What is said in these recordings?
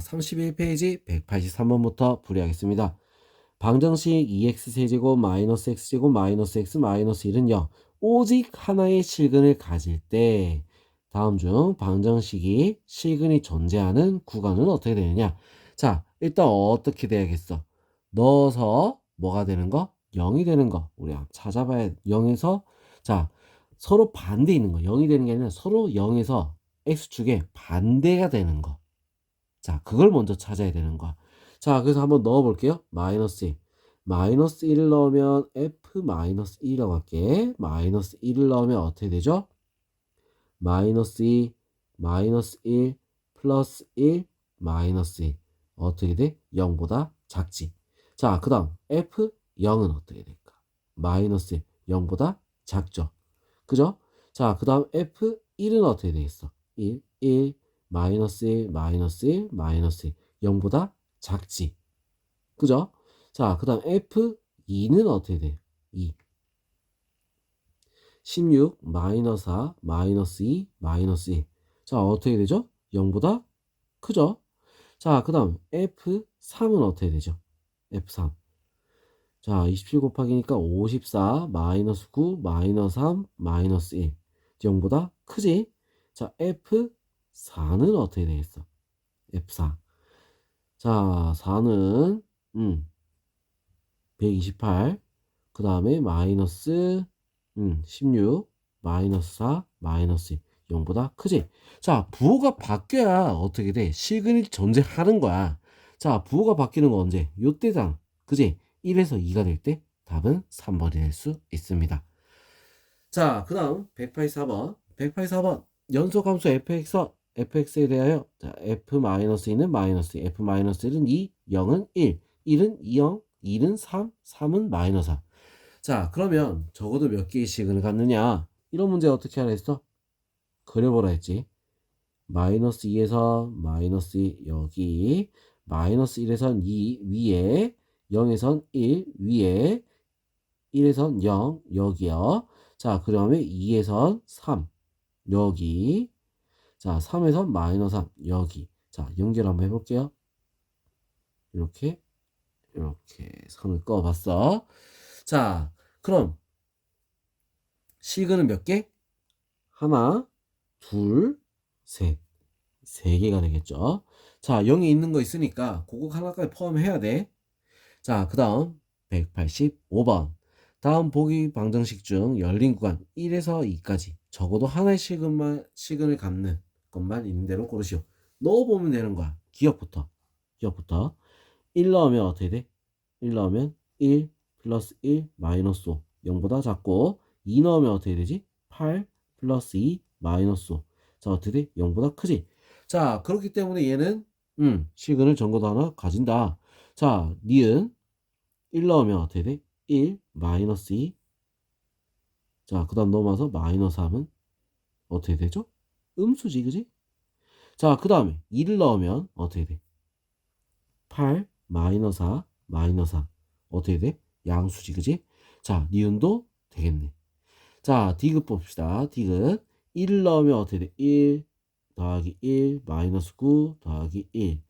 31페이지 183번부터 풀이하겠습니다. 방정식 2x세제곱 마이너스 x제곱 마이너스 x 마이너스 1은 0. 오직 하나의 실근을 가질 때 다음 중 방정식이 실근이 존재하는 구간은 어떻게 되느냐. 자, 일단 어떻게 돼야겠어? 넣어서 뭐가 되는 거? 0이 되는 거. 우리 한번 찾아봐야 0에서 자, 서로 반대 있는 거. 0이 되는 게 아니라 서로 0에서 x축에 반대가 되는 거. 자, 그걸 먼저 찾아야 되는 거야. 자, 그래서 한번 넣어 볼게요. 마이너스 1. 마이너스 1을 넣으면 f 마이너스 1이라고 할게. 마이너스 1을 넣으면 어떻게 되죠? 마이너스 2, 마이너스 1, 플러스 1, 마이너스 1. 어떻게 돼? 0보다 작지. 자, 그 다음 f 0은 어떻게 될까? 마이너스 1, 0보다 작죠. 그죠? 자, 그 다음 f1은 어떻게 되겠어? 1, 1, 마이너스 1, 마이너스 1, 마이너스 1. 0보다 작지. 그죠? 자, 그 다음 F2는 어떻게 돼? 2. 16, 마이너스 4, 마이너스 2, 마이너스 1. 자, 어떻게 되죠? 0보다 크죠? 자, 그 다음 F3은 어떻게 되죠? F3. 자, 27 곱하기니까 54, 마이너스 9, 마이너스 3, 마이너스 1. 0보다 크지? 자, F4는 어떻게 되겠어? F4. 자, 4는 128. 그 다음에 마이너스 16, 마이너스 4, 마이너스 1. 0보다 크지? 자, 부호가 바뀌어야 어떻게 돼? 실근이 존재하는 거야. 자, 부호가 바뀌는 거 언제? 요때잖아. 그지? 1에서 2가 될 때 답은 3번이 될 수 있습니다. 자, 그 다음 184번. 184번. 연속함수 fx에 대하여 자, f-2는 마이너스 2, f-1은 2, 0은 1, 1은 2, 0, 1은 3, 3은 마이너스 4. 자, 그러면 적어도 몇 개의 시근을 갖느냐? 이런 문제 어떻게 하라 했어? 그려보라 했지. 마이너스 2에서 마이너스 2 여기, 마이너스 1에선 2 위에, 0에선 1 위에, 1에선 0 여기요. 자, 그 다음에 2에선 3 여기. 자, 3에선 마이너스 3 여기. 자, 연결 한번 해볼게요. 이렇게 선을 그어봤어. 자, 그럼 시그는 몇 개? 하나, 둘, 셋. 세 개가 되겠죠. 자, 0이 있는 거 있으니까 그거 하나까지 포함해야 돼. 자, 그 다음 185번. 다음 보기 방정식 중 열린 구간 1에서 2까지 적어도 하나의 시근을 갖는 것만 있는 대로 고르시오. 넣어보면 되는 거야. 기억부터. 1 넣으면 어떻게 돼? 1 넣으면 1 플러스 1 마이너스 5. 0보다 작고 2 넣으면 어떻게 되지? 8 플러스 2 마이너스 5. 자, 어떻게 돼? 0보다 크지? 자, 그렇기 때문에 얘는 시근을 전거도 하나 가진다. 자, 니은 1 넣으면 어떻게 돼? 1 마이너스 2. 자, 그 다음 넘어와서 마이너스 3은 어떻게 되죠? 음수지, 그지? 자, 그 다음에 2를 넣으면 어떻게 돼? 8 마이너스 4 마이너스 3 어떻게 돼? 양수지, 그지? 자, 니은도 되겠네. 자, 디귿 봅시다. 디귿 1을 넣으면 어떻게 돼? 1 더하기 1 마이너스 9 더하기 1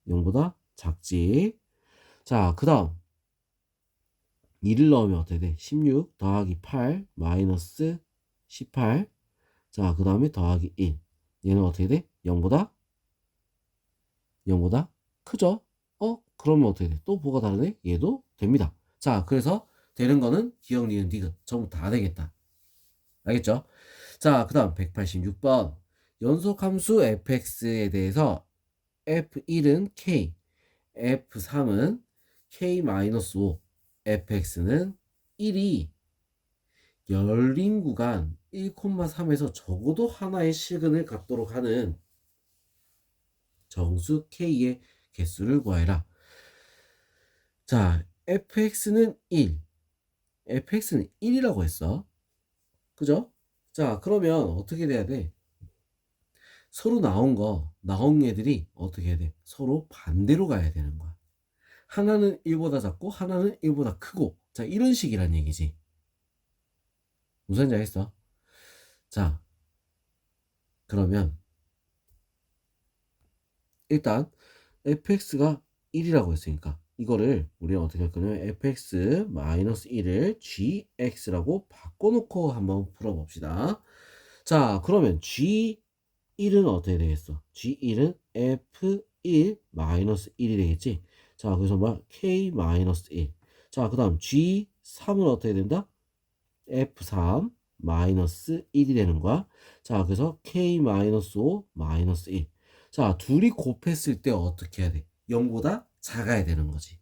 0보다 작지. 자, 그 다음 2를 넣으면 어떻게 돼? 16 더하기 8 마이너스 18. 자, 그 다음에 더하기 1. 얘는 어떻게 돼? 0보다 크죠? 그러면 어떻게 돼? 또 뭐가 다르네? 얘도 됩니다. 자, 그래서 되는 거는 기억, 니은, 디귿 전부 다 되겠다. 알겠죠? 자, 그 다음 186번. 연속함수 fx에 대해서 f1은 k, f3은 k-5, fx는 1이 열린 구간 1,3에서 적어도 하나의 실근을 갖도록 하는 정수 k의 개수를 구하라. 자, fx는 1. fx는 1이라고 했어. 그죠? 자, 그러면 어떻게 돼야 돼? 서로 나온 애들이 어떻게 해야 돼? 서로 반대로 가야 되는 거야. 하나는 1보다 작고, 하나는 1보다 크고. 자, 이런 식이란 얘기지. 무슨 지 알겠어? 자, 그러면 일단 fx가 1이라고 했으니까 이거를 우리는 어떻게 할 거냐면 fx-1을 gx라고 바꿔놓고 한번 풀어봅시다. 자, 그러면 g1은 어떻게 되겠어? g1은 f1-1이 되겠지? 자, 그래서 뭐야? k-1. 자, 그 다음 g3은 어떻게 된다? f3-1이 되는 거야. 자, 그래서 k-5-1. 자, 둘이 곱했을 때 어떻게 해야 돼? 0보다 작아야 되는 거지.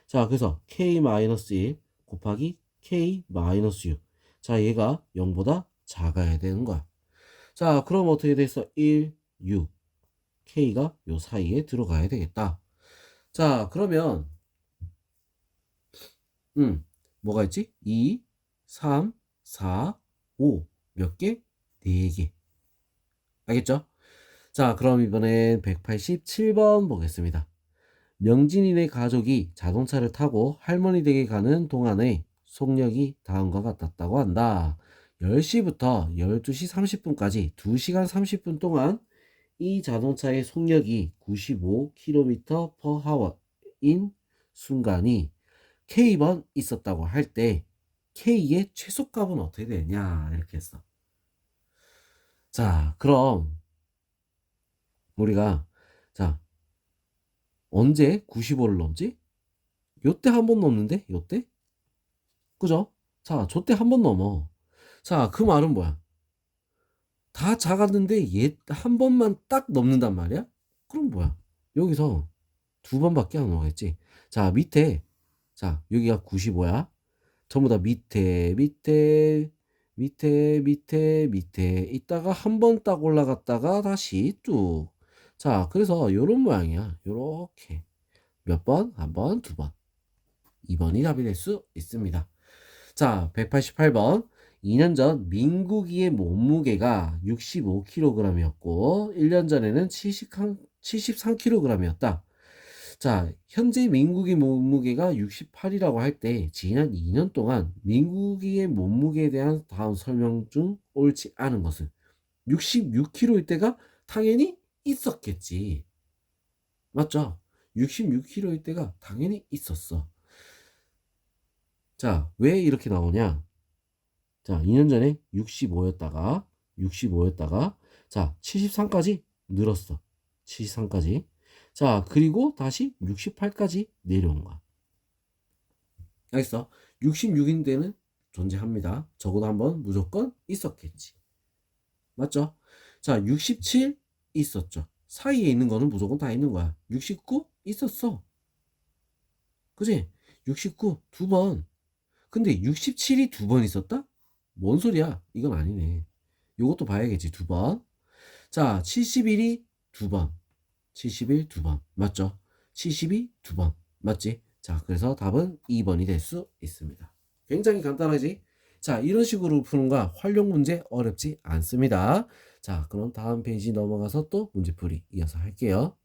자, 그래서 k-1 곱하기 k-6. 자, 얘가 0보다 작아야 되는 거야. 자, 그럼 어떻게 됐어? 1, 6. k가 요 사이에 들어가야 되겠다. 자, 그러면 뭐가 있지? 2, 3, 4, 5. 몇 개? 4개. 알겠죠? 자, 그럼 이번엔 187번 보겠습니다. 명진이네 가족이 자동차를 타고 할머니 댁에 가는 동안에 속력이 다음과 같았다고 한다. 10시부터 12시 30분까지 2시간 30분 동안 이 자동차의 속력이 95km per hour인 순간이 K번 있었다고 할 때 K의 최소값은 어떻게 되냐 이렇게 했어. 자, 그럼 우리가 자 언제 95를 넘지? 요때 한 번 넘는데? 요때? 그죠? 자, 저 때 한 번 넘어. 자, 그 말은 뭐야? 다 작았는데 얘 한 번만 딱 넘는단 말이야? 그럼 뭐야? 여기서 두 번밖에 안 오겠지. 자, 밑에 자, 여기가 95야. 전부 다 밑에 있다가 한 번 딱 올라갔다가 다시 쭉. 자, 그래서 요런 모양이야. 요렇게. 몇 번? 한 번, 두 번. 2번이 답이 될 수 있습니다. 자, 188번. 2년 전 민국이의 몸무게가 65kg이었고 1년 전에는 73kg이었다. 자, 현재 민국이 몸무게가 68이라고 할 때 지난 2년 동안 민국이의 몸무게에 대한 다음 설명 중 옳지 않은 것은 66kg일 때가 당연히 있었겠지. 맞죠? 66kg일 때가 당연히 있었어. 자, 왜 이렇게 나오냐? 자, 2년 전에 65였다가 자, 73까지 늘었어. 73까지. 자, 그리고 다시 68까지 내려온 거야. 알겠어? 66인데는 존재합니다. 적어도 한번 무조건 있었겠지. 맞죠? 자, 67 있었죠. 사이에 있는 거는 무조건 다 있는 거야. 69 있었어. 그지? 69 두 번. 근데 67이 두 번 있었다? 뭔 소리야? 이건 아니네. 요것도 봐야겠지. 두 번. 자, 71이 두 번. 71 두 번. 맞죠? 72 두 번. 맞지? 자, 그래서 답은 2번이 될 수 있습니다. 굉장히 간단하지? 자, 이런 식으로 푸는 거 활용 문제 어렵지 않습니다. 자, 그럼 다음 페이지 넘어가서 또 문제풀이 이어서 할게요.